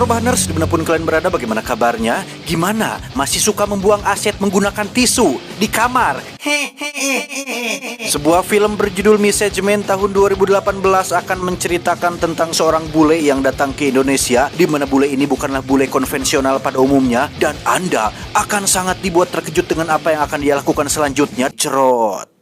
Korbaners, dimanapun kalian berada, bagaimana kabarnya? Gimana? Masih suka membuang aset menggunakan tisu di kamar? Sebuah film berjudul Misjudgment tahun 2018 akan menceritakan tentang seorang bule yang datang ke Indonesia, di mana bule ini bukanlah bule konvensional pada umumnya, dan Anda akan sangat dibuat terkejut dengan apa yang akan dia lakukan selanjutnya. Cerot.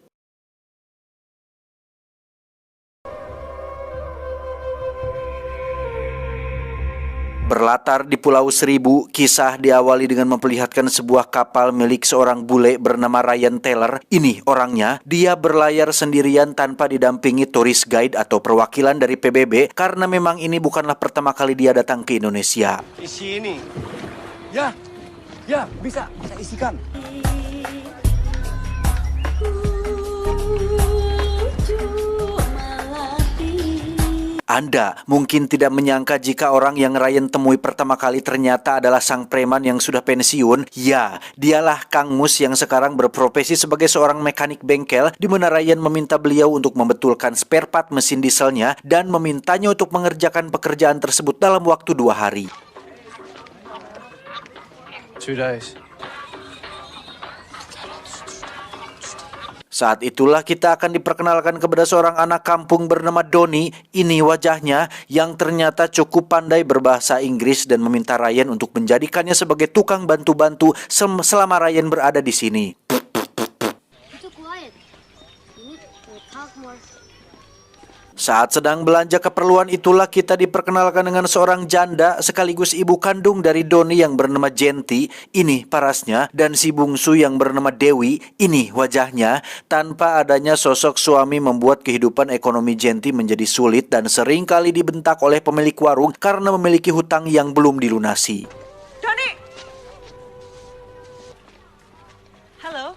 Berlatar di Pulau Seribu, kisah diawali dengan memperlihatkan sebuah kapal milik seorang bule bernama Ryan Taylor. Ini orangnya, dia berlayar sendirian tanpa didampingi tourist guide atau perwakilan dari PBB, karena memang ini bukanlah pertama kali dia datang ke Indonesia. Isi ini. Ya, bisa isikan. Anda mungkin tidak menyangka jika orang yang Ryan temui pertama kali ternyata adalah sang preman yang sudah pensiun. Ya, dialah Kang Mus yang sekarang berprofesi sebagai seorang mekanik bengkel, di mana Ryan meminta beliau untuk membetulkan spare part mesin dieselnya dan memintanya untuk mengerjakan pekerjaan tersebut dalam waktu 2 hari. 2 days. Saat itulah kita akan diperkenalkan kepada seorang anak kampung bernama Doni. Ini wajahnya yang ternyata cukup pandai berbahasa Inggris dan meminta Ryan untuk menjadikannya sebagai tukang bantu-bantu selama Ryan berada di sini. Saat sedang belanja keperluan itulah kita diperkenalkan dengan seorang janda sekaligus ibu kandung dari Doni yang bernama Jenti. Ini parasnya, dan si bungsu yang bernama Dewi. Ini wajahnya. Tanpa adanya sosok suami membuat kehidupan ekonomi Jenti menjadi sulit dan sering kali dibentak oleh pemilik warung karena memiliki hutang yang belum dilunasi. Doni! Halo?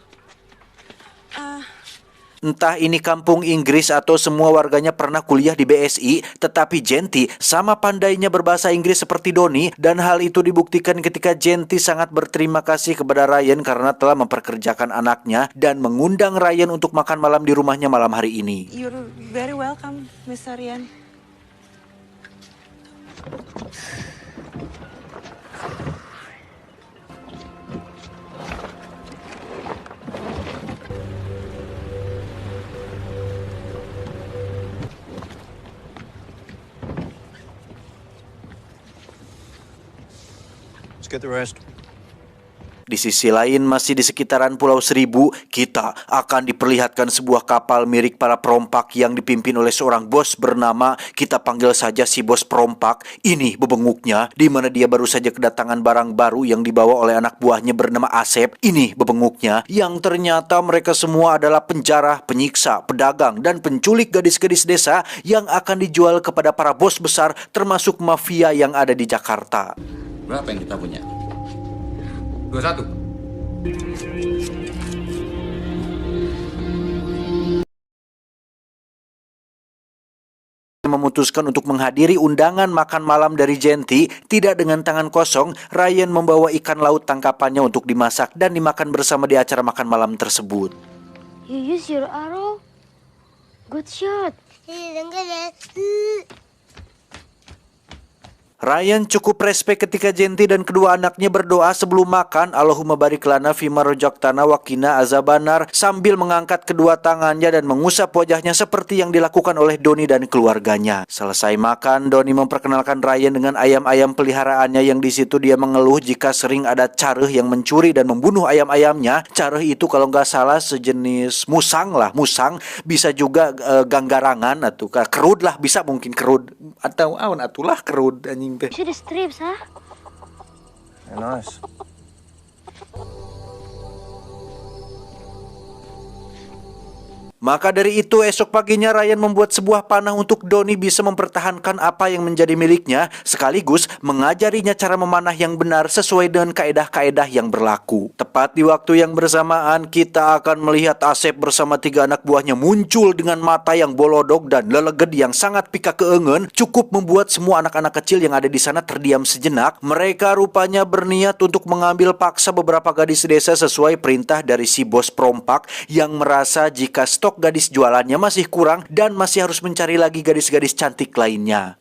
Entah ini kampung Inggris atau semua warganya pernah kuliah di BSI, tetapi Jenti sama pandainya berbahasa Inggris seperti Doni, dan hal itu dibuktikan ketika Jenti sangat berterima kasih kepada Ryan karena telah memperkerjakan anaknya dan mengundang Ryan untuk makan malam di rumahnya malam hari ini. You're very welcome, Miss Aryan. Let's get the rest. Di sisi lain, masih di sekitaran Pulau Seribu, kita akan diperlihatkan sebuah kapal milik para perompak yang dipimpin oleh seorang bos bernama, kita panggil saja si bos perompak. Ini bebenguknya, di mana dia baru saja kedatangan barang baru yang dibawa oleh anak buahnya bernama Asep. Ini bebenguknya, yang ternyata mereka semua adalah penjara, penyiksa, pedagang, dan penculik gadis-gadis desa yang akan dijual kepada para bos besar, termasuk mafia yang ada di Jakarta. Berapa yang kita punya? 21. Memutuskan untuk menghadiri undangan makan malam dari Jenti. Tidak dengan tangan kosong, Ryan membawa ikan laut tangkapannya untuk dimasak dan dimakan bersama di acara makan malam tersebut. You use your arrow? Good shot. Ryan cukup respek ketika Jenti dan kedua anaknya berdoa sebelum makan, Allahumma barik lana fima rojaktana wakina azabanar, sambil mengangkat kedua tangannya dan mengusap wajahnya seperti yang dilakukan oleh Doni dan keluarganya. Selesai makan, Doni memperkenalkan Ryan dengan ayam-ayam peliharaannya yang di situ dia mengeluh jika sering ada careuh yang mencuri dan membunuh ayam-ayamnya. Careuh itu kalau nggak salah sejenis musang lah, musang, bisa juga ganggarangan atau kerud lah, bisa mungkin kerud atau awan atulah kerud anjing. Should strips, huh? Nice. Maka dari itu esok paginya Ryan membuat sebuah panah untuk Doni bisa mempertahankan apa yang menjadi miliknya, sekaligus mengajarinya cara memanah yang benar sesuai dengan kaedah-kaedah yang berlaku. Tepat di waktu yang bersamaan, kita akan melihat Asep bersama 3 anak buahnya muncul dengan mata yang bolodok dan leleged yang sangat pika keengen, cukup membuat semua anak-anak kecil yang ada di sana terdiam sejenak. Mereka rupanya berniat untuk mengambil paksa beberapa gadis desa sesuai perintah dari si bos perompak yang merasa jika stok gadis jualannya masih kurang dan masih harus mencari lagi gadis-gadis cantik lainnya.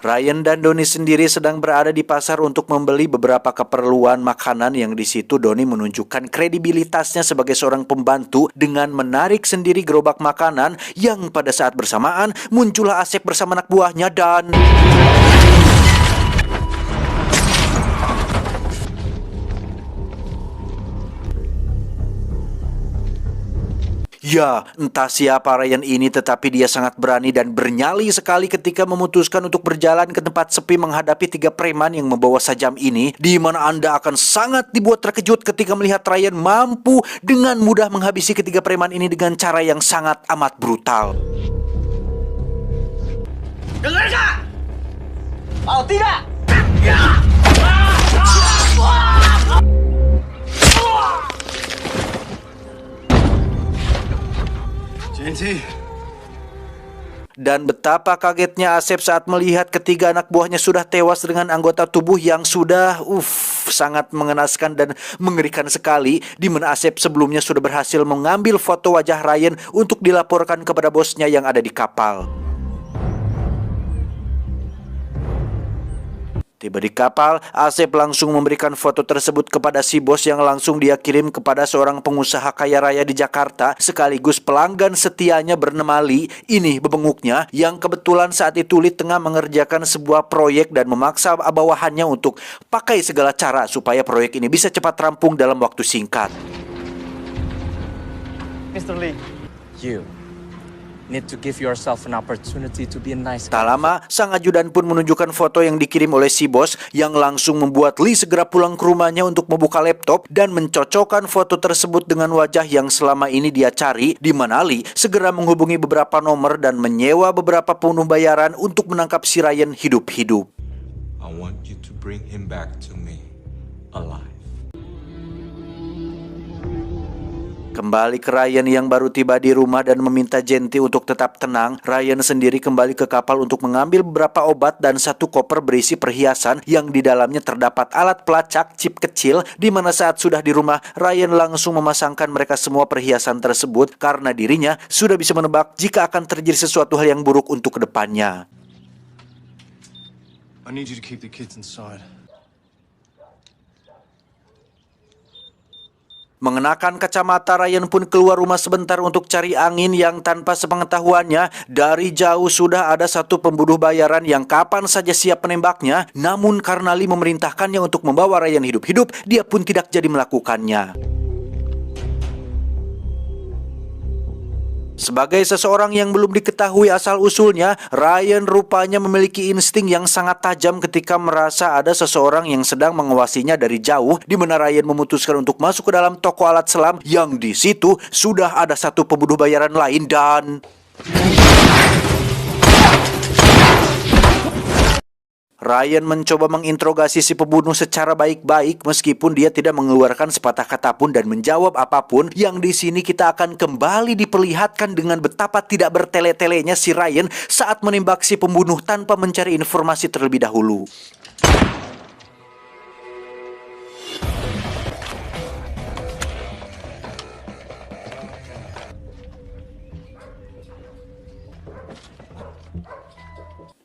Ryan dan Donnie sendiri sedang berada di pasar untuk membeli beberapa keperluan makanan yang di situ Donnie menunjukkan kredibilitasnya sebagai seorang pembantu dengan menarik sendiri gerobak makanan yang pada saat bersamaan muncullah Asep bersama anak buahnya dan... Ya, entah siapa Ryan ini tetapi dia sangat berani dan bernyali sekali ketika memutuskan untuk berjalan ke tempat sepi menghadapi 3 preman yang membawa sajam ini, di mana Anda akan sangat dibuat terkejut ketika melihat Ryan mampu dengan mudah menghabisi ketiga preman ini dengan cara yang sangat amat brutal. Dengar nggak? Oh tidak! JNT. Dan betapa kagetnya Asep saat melihat ketiga anak buahnya sudah tewas dengan anggota tubuh yang sudah sangat mengenaskan dan mengerikan sekali, di mana Asep sebelumnya sudah berhasil mengambil foto wajah Ryan untuk dilaporkan kepada bosnya yang ada di kapal. Tiba di kapal, Asep langsung memberikan foto tersebut kepada si bos yang langsung dia kirim kepada seorang pengusaha kaya raya di Jakarta sekaligus pelanggan setianya bernama Lee, ini bebenguknya, yang kebetulan saat itu Lee tengah mengerjakan sebuah proyek dan memaksa bawahannya untuk pakai segala cara supaya proyek ini bisa cepat rampung dalam waktu singkat. Mr. Lee, you need to give yourself an opportunity to be a nice guy. Tak lama, sang ajudan pun menunjukkan foto yang dikirim oleh si bos yang langsung membuat Lee segera pulang ke rumahnya untuk membuka laptop dan mencocokkan foto tersebut dengan wajah yang selama ini dia cari, di mana Lee segera menghubungi beberapa nomor dan menyewa beberapa pembunuh bayaran untuk menangkap si Ryan hidup-hidup. I want you to bring him back to me alive. Kembali ke Ryan yang baru tiba di rumah dan meminta Jenti untuk tetap tenang, Ryan sendiri kembali ke kapal untuk mengambil beberapa obat dan satu koper berisi perhiasan yang di dalamnya terdapat alat pelacak chip kecil, di mana saat sudah di rumah, Ryan langsung memasangkan mereka semua perhiasan tersebut karena dirinya sudah bisa menebak jika akan terjadi sesuatu hal yang buruk untuk kedepannya. I need you to keep the kids inside. Mengenakan kacamata, Ryan pun keluar rumah sebentar untuk cari angin yang tanpa sepengetahuannya, dari jauh sudah ada satu pembunuh bayaran yang kapan saja siap menembaknya, namun karena Lee memerintahkannya untuk membawa Ryan hidup-hidup, dia pun tidak jadi melakukannya. Sebagai seseorang yang belum diketahui asal-usulnya, Ryan rupanya memiliki insting yang sangat tajam ketika merasa ada seseorang yang sedang mengawasinya dari jauh, di mana Ryan memutuskan untuk masuk ke dalam toko alat selam yang di situ sudah ada satu pembunuh bayaran lain dan... Ryan mencoba menginterogasi si pembunuh secara baik-baik meskipun dia tidak mengeluarkan sepatah kata pun dan menjawab apapun, yang di sini kita akan kembali diperlihatkan dengan betapa tidak bertele-telenya si Ryan saat menembak si pembunuh tanpa mencari informasi terlebih dahulu.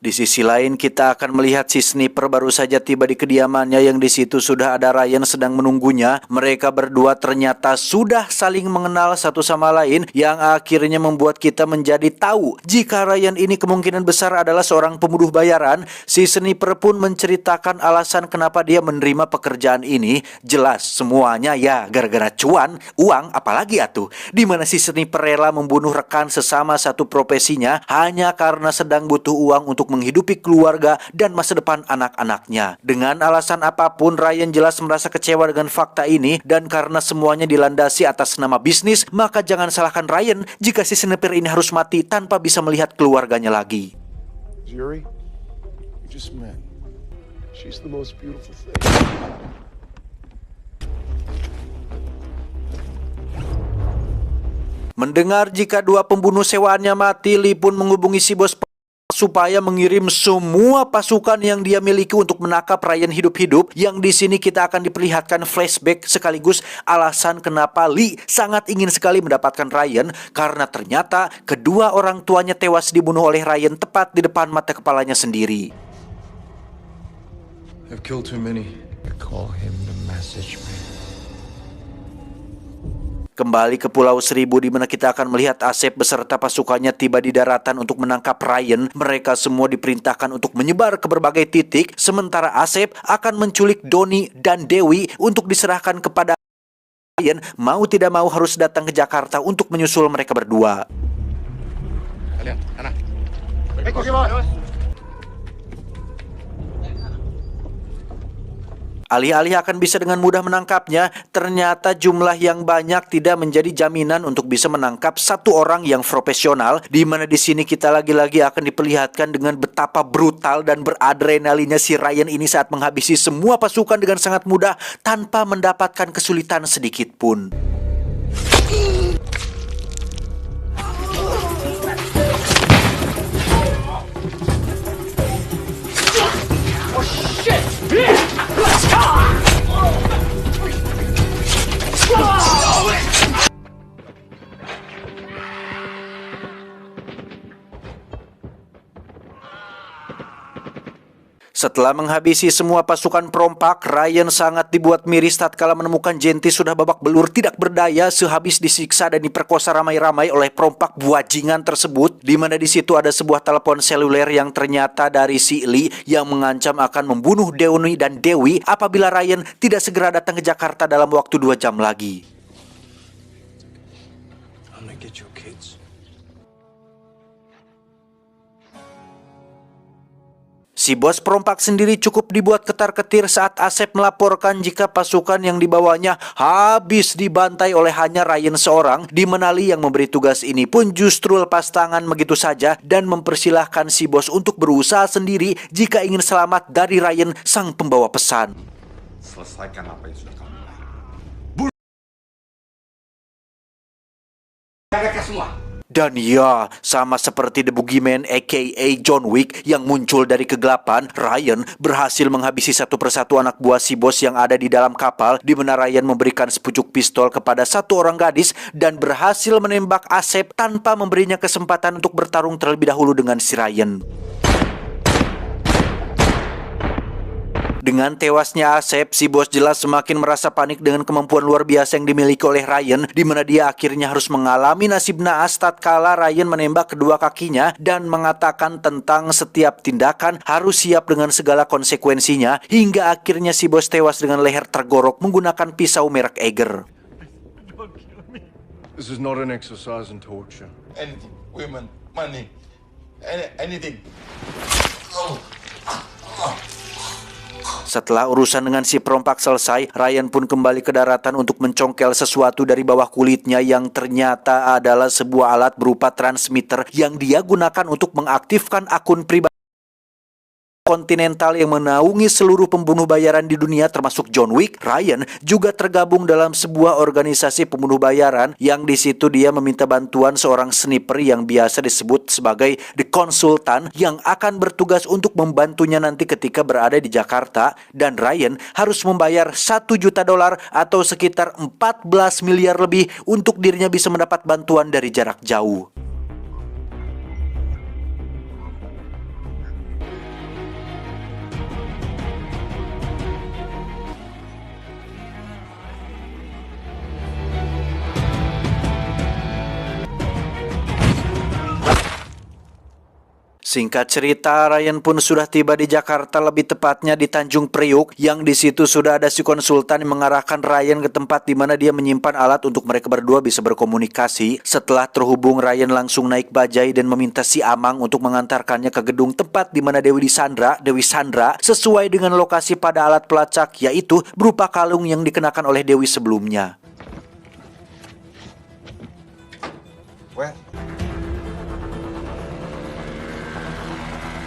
Di sisi lain, kita akan melihat si sniper baru saja tiba di kediamannya yang di situ sudah ada Ryan sedang menunggunya. Mereka berdua ternyata sudah saling mengenal satu sama lain, yang akhirnya membuat kita menjadi tahu jika Ryan ini kemungkinan besar adalah seorang pembunuh bayaran. Si sniper pun menceritakan alasan kenapa dia menerima pekerjaan ini. Jelas semuanya ya gara-gara cuan, uang, apalagi atuh. Dimana si sniper rela membunuh rekan sesama satu profesinya hanya karena sedang butuh uang untuk menghidupi keluarga dan masa depan anak-anaknya. Dengan alasan apapun, Ryan jelas merasa kecewa dengan fakta ini, dan karena semuanya dilandasi atas nama bisnis, maka jangan salahkan Ryan jika si sniper ini harus mati tanpa bisa melihat keluarganya lagi. Yuri, we just met. She's the most beautiful thing. Mendengar jika dua pembunuh sewaannya mati, Lee pun menghubungi si bos supaya mengirim semua pasukan yang dia miliki untuk menangkap Ryan hidup-hidup, yang di sini kita akan diperlihatkan flashback sekaligus alasan kenapa Lee sangat ingin sekali mendapatkan Ryan, karena ternyata kedua orang tuanya tewas dibunuh oleh Ryan tepat di depan mata kepalanya sendiri. I've killed too many. Call him the message man. Kembali ke Pulau Seribu di mana kita akan melihat Asep beserta pasukannya tiba di daratan untuk menangkap Ryan. Mereka semua diperintahkan untuk menyebar ke berbagai titik, sementara Asep akan menculik Donnie dan Dewi untuk diserahkan kepada Ryan. Mau tidak mau harus datang ke Jakarta untuk menyusul mereka berdua. Kalian, anak. Alih-alih akan bisa dengan mudah menangkapnya, ternyata jumlah yang banyak tidak menjadi jaminan untuk bisa menangkap satu orang yang profesional, di mana di sini kita lagi-lagi akan diperlihatkan dengan betapa brutal dan beradrenalinnya si Ryan ini saat menghabisi semua pasukan dengan sangat mudah tanpa mendapatkan kesulitan sedikit pun. Setelah menghabisi semua pasukan perompak, Ryan sangat dibuat miris tatkala menemukan Genty sudah babak belur tidak berdaya sehabis disiksa dan diperkosa ramai-ramai oleh perompak buajingan tersebut, di mana di situ ada sebuah telepon seluler yang ternyata dari si Lee yang mengancam akan membunuh Dewi dan Dewi apabila Ryan tidak segera datang ke Jakarta dalam waktu 2 jam lagi. I'm gonna get your kids. Si bos perompak sendiri cukup dibuat ketar-ketir saat Asep melaporkan jika pasukan yang dibawanya habis dibantai oleh hanya Ryan seorang, di mana Lee yang memberi tugas ini pun justru lepas tangan begitu saja dan mempersilahkan si bos untuk berusaha sendiri jika ingin selamat dari Ryan sang pembawa pesan. Selesaikan apa yang sudah kamu lakukan. Mereka semua. Dan ya, sama seperti The Boogeyman aka John Wick yang muncul dari kegelapan, Ryan berhasil menghabisi satu persatu anak buah si bos yang ada di dalam kapal, di mana Ryan memberikan sepucuk pistol kepada satu orang gadis dan berhasil menembak Asep tanpa memberinya kesempatan untuk bertarung terlebih dahulu dengan si Ryan. Dengan tewasnya Asep, si bos jelas semakin merasa panik dengan kemampuan luar biasa yang dimiliki oleh Ryan, di mana dia akhirnya harus mengalami nasib naas tatkala Ryan menembak kedua kakinya dan mengatakan tentang setiap tindakan harus siap dengan segala konsekuensinya, hingga akhirnya si bos tewas dengan leher tergorok menggunakan pisau merek Eiger. This is not an exercise in torture. Anything, women, money, anything. Setelah urusan dengan si perompak selesai, Ryan pun kembali ke daratan untuk mencongkel sesuatu dari bawah kulitnya yang ternyata adalah sebuah alat berupa transmitter yang dia gunakan untuk mengaktifkan akun pribadi kontinental yang menaungi seluruh pembunuh bayaran di dunia termasuk John Wick. Ryan juga tergabung dalam sebuah organisasi pembunuh bayaran yang di situ dia meminta bantuan seorang sniper yang biasa disebut sebagai The Consultant yang akan bertugas untuk membantunya nanti ketika berada di Jakarta, dan Ryan harus membayar $1 juta atau sekitar 14 miliar lebih untuk dirinya bisa mendapat bantuan dari jarak jauh. Singkat cerita, Ryan pun sudah tiba di Jakarta, lebih tepatnya di Tanjung Priuk, yang di situ sudah ada si konsultan yang mengarahkan Ryan ke tempat di mana dia menyimpan alat untuk mereka berdua bisa berkomunikasi. Setelah terhubung, Ryan langsung naik bajai dan meminta si Amang untuk mengantarkannya ke gedung tempat di mana Dewi Sandra sesuai dengan lokasi pada alat pelacak, yaitu berupa kalung yang dikenakan oleh Dewi sebelumnya. Where?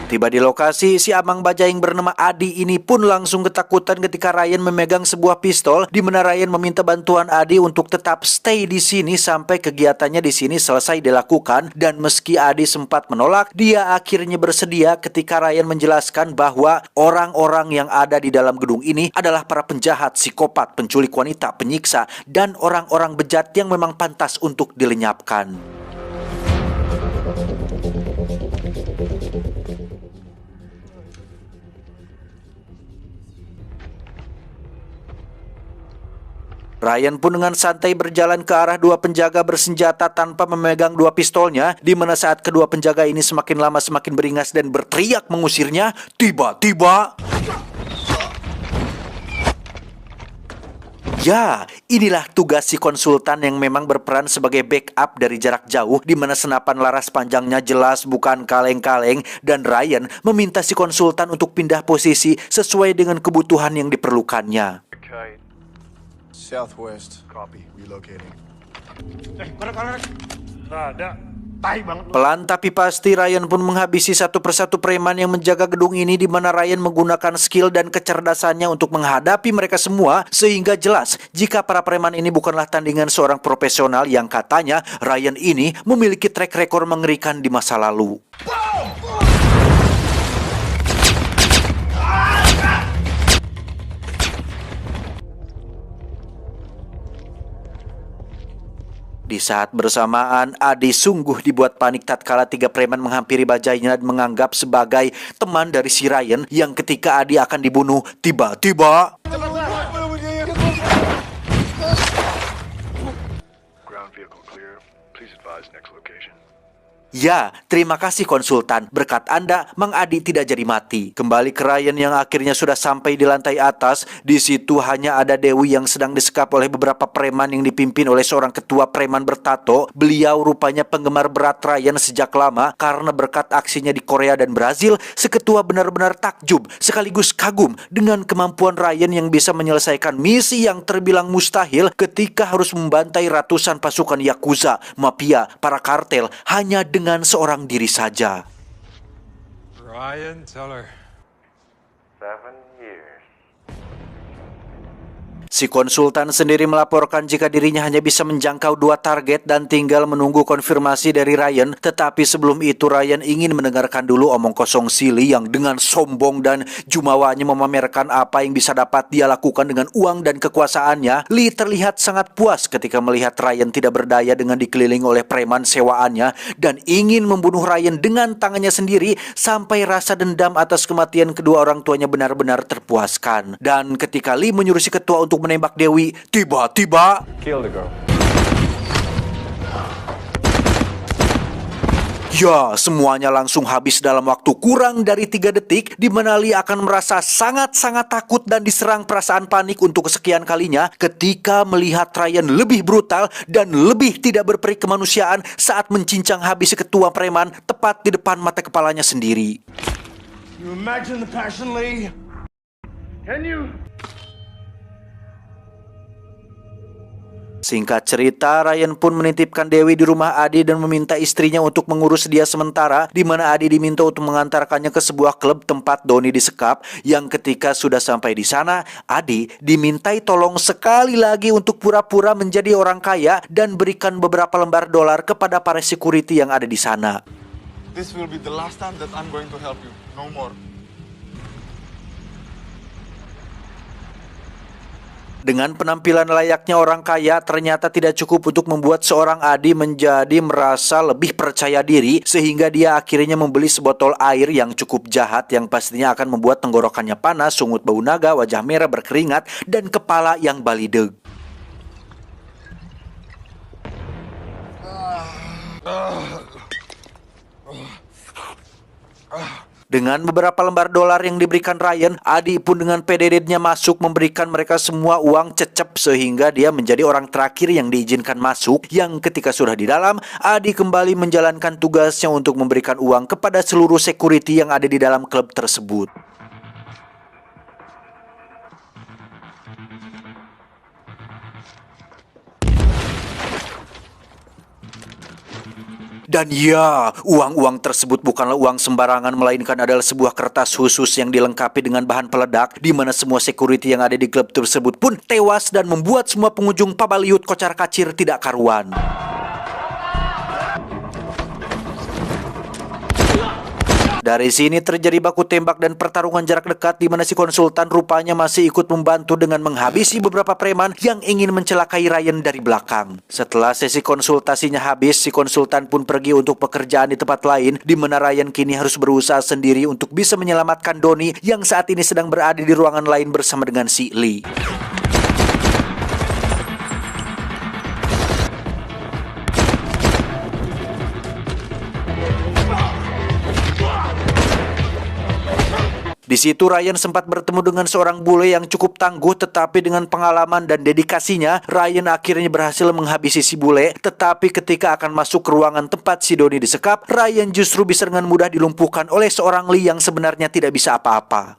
Tiba di lokasi, si abang baja yang bernama Adi ini pun langsung ketakutan ketika Ryan memegang sebuah pistol, di mana Ryan meminta bantuan Adi untuk tetap stay di sini sampai kegiatannya di sini selesai dilakukan. Dan meski Adi sempat menolak, dia akhirnya bersedia ketika Ryan menjelaskan bahwa orang-orang yang ada di dalam gedung ini adalah para penjahat, psikopat, penculik wanita, penyiksa, dan orang-orang bejat yang memang pantas untuk dilenyapkan. Ryan pun dengan santai berjalan ke arah dua penjaga bersenjata tanpa memegang dua pistolnya, di mana saat kedua penjaga ini semakin lama semakin beringas dan berteriak mengusirnya, tiba-tiba... Ya, inilah tugas si konsultan yang memang berperan sebagai backup dari jarak jauh, di mana senapan laras panjangnya jelas bukan kaleng-kaleng, dan Ryan meminta si konsultan untuk pindah posisi sesuai dengan kebutuhan yang diperlukannya. Southwest. Copy. Relocating. Pelan tapi pasti Ryan pun menghabisi satu persatu preman yang menjaga gedung ini, di mana Ryan menggunakan skill dan kecerdasannya untuk menghadapi mereka semua, sehingga jelas jika para preman ini bukanlah tandingan seorang profesional yang katanya Ryan ini memiliki track record mengerikan di masa lalu. Di saat bersamaan, Adi sungguh dibuat panik tatkala tiga preman menghampiri bajainya dan menganggap sebagai teman dari si Ryan, yang ketika Adi akan dibunuh, tiba-tiba... Ground vehicle clear. Please advise next location. Ya, terima kasih konsultan. Berkat Anda, Mang Adi tidak jadi mati. Kembali ke Ryan yang akhirnya sudah sampai di lantai atas. Di situ hanya ada Dewi yang sedang disekap oleh beberapa preman yang dipimpin oleh seorang ketua preman bertato. Beliau rupanya penggemar berat Ryan sejak lama, karena berkat aksinya di Korea dan Brazil, si ketua benar-benar takjub sekaligus kagum dengan kemampuan Ryan yang bisa menyelesaikan misi yang terbilang mustahil ketika harus membantai ratusan pasukan Yakuza, mafia, para kartel hanya dengan seorang diri saja. Ryan, tell her. 7 years. Si konsultan sendiri melaporkan jika dirinya hanya bisa menjangkau 2 target dan tinggal menunggu konfirmasi dari Ryan. Tetapi sebelum itu Ryan ingin mendengarkan dulu omong kosong si Lee yang dengan sombong dan jumawanya memamerkan apa yang bisa dapat dia lakukan dengan uang dan kekuasaannya. Lee terlihat sangat puas ketika melihat Ryan tidak berdaya dengan dikelilingi oleh preman sewaannya, dan ingin membunuh Ryan dengan tangannya sendiri sampai rasa dendam atas kematian kedua orang tuanya benar-benar terpuaskan. Dan ketika Lee menyuruh si ketua untuk menembak Dewi, tiba-tiba Kill the girl. ya, semuanya langsung habis dalam waktu kurang dari 3 detik, di mana Lee akan merasa sangat-sangat takut dan diserang perasaan panik untuk kesekian kalinya ketika melihat Ryan lebih brutal dan lebih tidak berperi kemanusiaan saat mencincang habis ketua preman tepat di depan mata kepalanya sendiri. You imagine the passion, Lee? Can you? Singkat cerita, Ryan pun menitipkan Dewi di rumah Adi dan meminta istrinya untuk mengurus dia sementara, di mana Adi diminta untuk mengantarkannya ke sebuah klub tempat Doni disekap. Yang ketika sudah sampai di sana, Adi dimintai tolong sekali lagi untuk pura-pura menjadi orang kaya dan berikan beberapa lembar dolar kepada para security yang ada di sana. This will be the last time that I'm going to help you. No more. Dengan penampilan layaknya orang kaya, ternyata tidak cukup untuk membuat seorang Adi menjadi merasa lebih percaya diri, sehingga dia akhirnya membeli sebotol air yang cukup jahat yang pastinya akan membuat tenggorokannya panas, sungut bau naga, wajah merah berkeringat, dan kepala yang balideg. Dengan beberapa lembar dolar yang diberikan Ryan, Adi pun dengan PDD-nya masuk memberikan mereka semua uang cecep, sehingga dia menjadi orang terakhir yang diizinkan masuk. Yang ketika sudah di dalam, Adi kembali menjalankan tugasnya untuk memberikan uang kepada seluruh security yang ada di dalam klub tersebut. Dan ya, uang-uang tersebut bukanlah uang sembarangan, melainkan adalah sebuah kertas khusus yang dilengkapi dengan bahan peledak, di mana semua security yang ada di klub tersebut pun tewas dan membuat semua pengunjung pabaliut kocar-kacir tidak karuan. Dari sini terjadi baku tembak dan pertarungan jarak dekat, di mana si konsultan rupanya masih ikut membantu dengan menghabisi beberapa preman yang ingin mencelakai Ryan dari belakang. Setelah sesi konsultasinya habis, si konsultan pun pergi untuk pekerjaan di tempat lain, di mana Ryan kini harus berusaha sendiri untuk bisa menyelamatkan Doni yang saat ini sedang berada di ruangan lain bersama dengan si Lee. Di situ Ryan sempat bertemu dengan seorang bule yang cukup tangguh, tetapi dengan pengalaman dan dedikasinya, Ryan akhirnya berhasil menghabisi si bule. Tetapi ketika akan masuk ke ruangan tempat si Donnie disekap, Ryan justru bisa dengan mudah dilumpuhkan oleh seorang Lee yang sebenarnya tidak bisa apa-apa.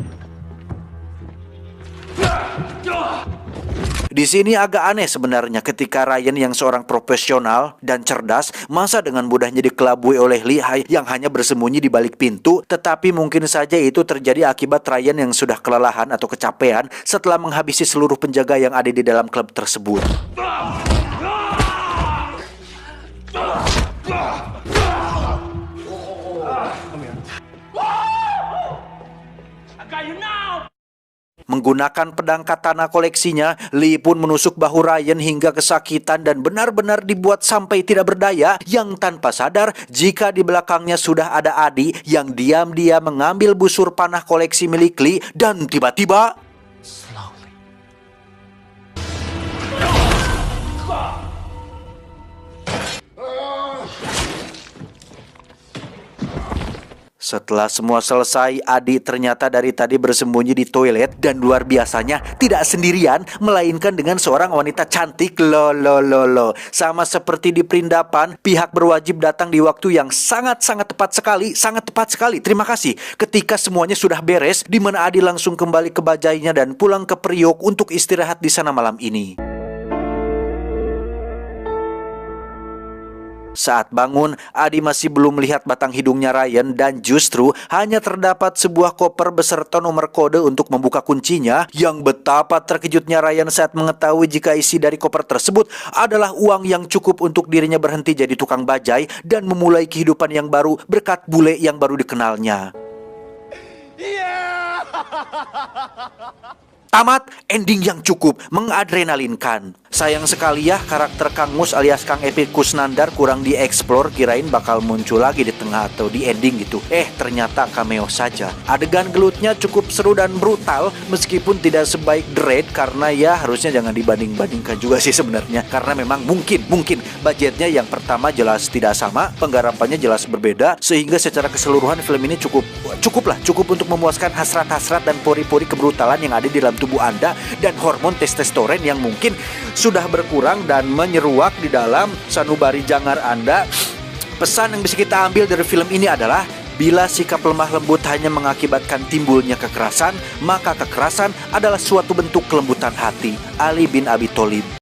Di sini agak aneh sebenarnya ketika Ryan yang seorang profesional dan cerdas masa dengan mudahnya dikelabui oleh Lee yang hanya bersembunyi di balik pintu, tetapi mungkin saja itu terjadi akibat Ryan yang sudah kelelahan atau kecapean setelah menghabisi seluruh penjaga yang ada di dalam klub tersebut. Menggunakan pedang katana koleksinya, Lee pun menusuk bahu Ryan hingga kesakitan dan benar-benar dibuat sampai tidak berdaya, yang tanpa sadar jika di belakangnya sudah ada Adi yang diam-diam mengambil busur panah koleksi milik Lee dan tiba-tiba setelah semua selesai, Adi ternyata dari tadi bersembunyi di toilet dan luar biasanya tidak sendirian, melainkan dengan seorang wanita cantik. Lo. Sama seperti di perindapan, pihak berwajib datang di waktu yang sangat tepat sekali. Terima kasih. Ketika semuanya sudah beres, di mana Adi langsung kembali ke bajainya dan pulang ke Priok untuk istirahat di sana malam ini. Saat bangun, Adi masih belum melihat batang hidungnya Ryan dan justru hanya terdapat sebuah koper beserta nomor kode untuk membuka kuncinya. Yang betapa terkejutnya Ryan saat mengetahui jika isi dari koper tersebut adalah uang yang cukup untuk dirinya berhenti jadi tukang bajai dan memulai kehidupan yang baru berkat bule yang baru dikenalnya. Tamat, ending yang cukup mengadrenalinkan. Sayang sekali ya, karakter Kang Mus alias Kang Epi Kusnandar kurang dieksplor, kirain bakal muncul lagi di tengah atau di ending gitu. Ternyata cameo saja. Adegan gelutnya cukup seru dan brutal, meskipun tidak sebaik Dread, karena ya harusnya jangan dibanding-bandingkan juga sih sebenarnya. Karena memang mungkin budgetnya yang pertama jelas tidak sama, penggarapannya jelas berbeda, sehingga secara keseluruhan film ini cukup untuk memuaskan hasrat-hasrat dan pori-pori kebrutalan yang ada di dalam tubuh Anda dan hormon testosteron yang mungkin sudah berkurang dan menyeruak di dalam sanubari jangar Anda. Pesan yang bisa kita ambil dari film ini adalah bila sikap lemah lembut hanya mengakibatkan timbulnya kekerasan, maka kekerasan adalah suatu bentuk kelembutan hati. Ali bin Abi Thalib.